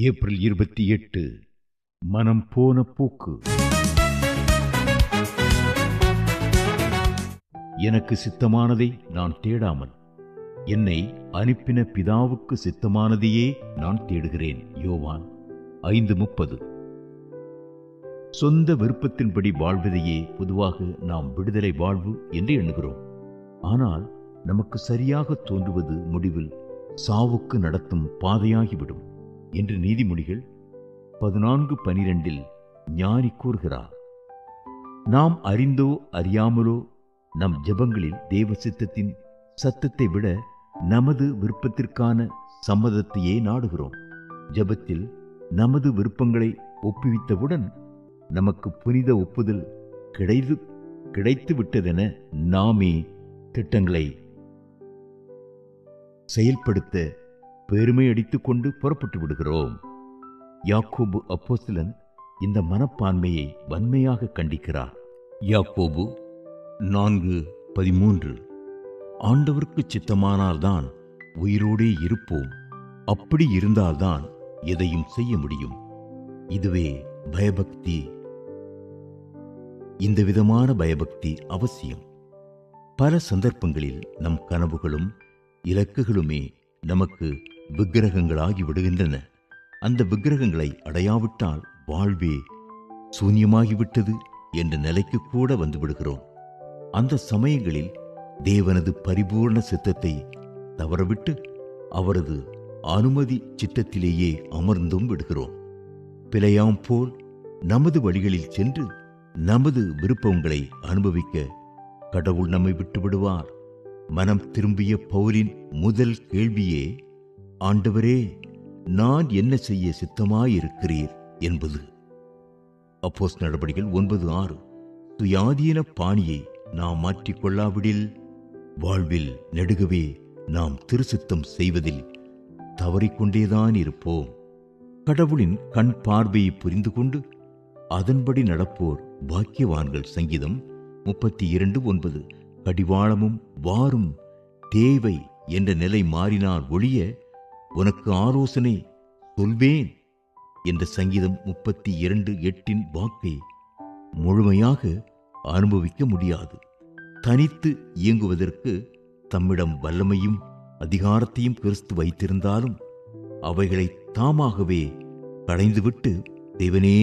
April 28. மனம் போன போக்கு. எனக்கு சித்தமானதை நான் தேடாமல் என்னை அனுப்பின பிதாவுக்கு சித்தமானதையே நான் தேடுகிறேன். யோவான் 5:30. சொந்த விருப்பத்தின்படி வாழ்வதையே பொதுவாக நாம் விடுதலை வாழ்வு என்று எண்ணுகிறோம். ஆனால் நமக்கு சரியாக தோன்றுவது முடிவில் சாவுக்கு நடத்தும் பாதையாகிவிடும் என்று நீதிமொழிகள் 14:12 ஞானி கூறுகிறார். நாம் அறிந்தோ அறியாமலோ நம் ஜெபங்களில் தேவ சித்தத்தின் சத்தத்தை விட நமது விருப்பத்திற்கான சம்மதத்தையே நாடுகிறோம். ஜெபத்தில் நமது விருப்பங்களை ஒப்புவித்தவுடன் நமக்கு புனித ஒப்புதல் கிடைத்து விட்டதென நாமே திட்டங்களை செயல்படுத்த பெருமை அடித்துக் கொண்டு புறப்பட்டு விடுகிறோம். யாக்கோபு அப்போஸ்தலன் இந்த மனப்பான்மையை வன்மையாக கண்டிக்கிறார். யாக்கோபு 4:13. ஆண்டவருக்கு சித்தமானால்தான் உயிரோடே இருப்போம். அப்படி இருந்தால்தான் எதையும் செய்ய முடியும். இதுவே பயபக்தி. இந்த விதமான பயபக்தி அவசியம். பல சந்தர்ப்பங்களில் நம் கனவுகளும் இலக்குகளுமே நமக்கு விக்கிரகங்களாகி விடுகின்றன. அந்த விக்கிரகங்களை அடையாவிட்டால் வாழ்வே சூன்யமாகிவிட்டது என்ற நிலைக்கு கூட வந்துவிடுகிறோம். அந்த சமயங்களில் தேவனது பரிபூர்ண சித்தத்தை தவறவிட்டு அவரது அனுமதி சித்தத்திலேயே அமர்ந்தும் விடுகிறோம். பிழையாம் போல் நமது வழிகளில் சென்று நமது விருப்பங்களை அனுபவிக்க கடவுள் நம்மை விட்டு விடுவார். மனம் திரும்பிய பவுலின் முதல் கேள்வியே, ஆண்டவரே, நான் என்ன செய்ய சித்தமாயிருக்கிறீர் என்பது. அப்போஸ்தலர் நடபடிகள் 9:6. சுயாதீன பாணியை நாம் மாற்றிக்கொள்ளாவிடில் வாழ்வில் நெடுகவே நாம் திருசித்தம் செய்வதில் தவறிக்கொண்டேதான் இருப்போம். கடவுளின் கண் பார்வையை புரிந்து கொண்டு அதன்படி நடப்போர் பாக்கியவான்கள். சங்கீதம் 32:9. கடிவாளமும் வாரும் தேவை என்ற நிலை மாறினால் ஒழிய உனக்கு ஆலோசனை சொல்வேன் என்ற சங்கீதம் 32:8 வாக்கை முழுமையாக அனுபவிக்க முடியாது. தனித்து இயங்குவதற்கு தம்மிடம் வல்லமையும் அதிகாரத்தையும் கிறிஸ்து வைத்திருந்தாலும் அவைகளை தாமாகவே களைந்துவிட்டு, தேவனே,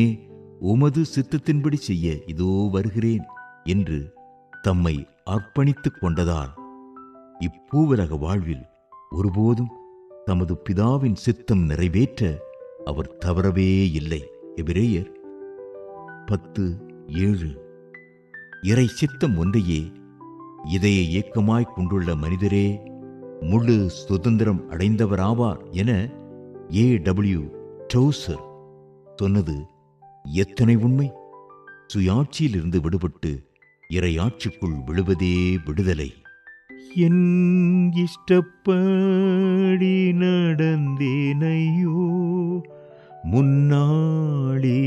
உமது சித்தத்தின்படி செய்ய இதோ வருகிறேன் என்று தம்மை அர்ப்பணித்துக் கொண்டதால் இப்பூவலக வாழ்வில் ஒருபோதும் தமது பிதாவின் சித்தம் நிறைவேற்ற அவர் தவறவே இல்லை. எபிரேயர் 10:7. இறை சித்தம் ஒன்றையே இதய இயக்கமாய் கொண்டுள்ள மனிதரே முழு சுதந்திரம் அடைந்தவராவார் என A.W. டவுசர் சொன்னது எத்தனை உண்மை! சுயாட்சியிலிருந்து விடுபட்டு இறையாட்சிக்குள் விழுவதே விடுதலை. என் இஷ்டப்படி நடந்தேனையோ முன்னாளிலே,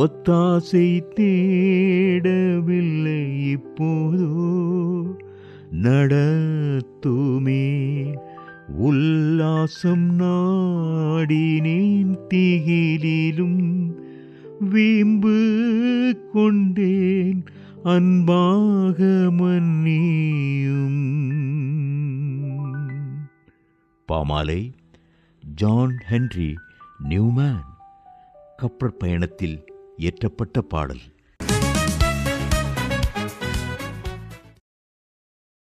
ஒத்தாசை தேடவில்லை இப்போதோ நடத்துமே. உல்லாசம் நாடினேன் திகிலிலும் வீம்பு கொண்டேன் அன்பாக மன்னியும். பாமாலை ஜான் ஹென்றி நியூமேன். கப்பற் பயணத்தில் இயற்றப்பட்ட பாடல்.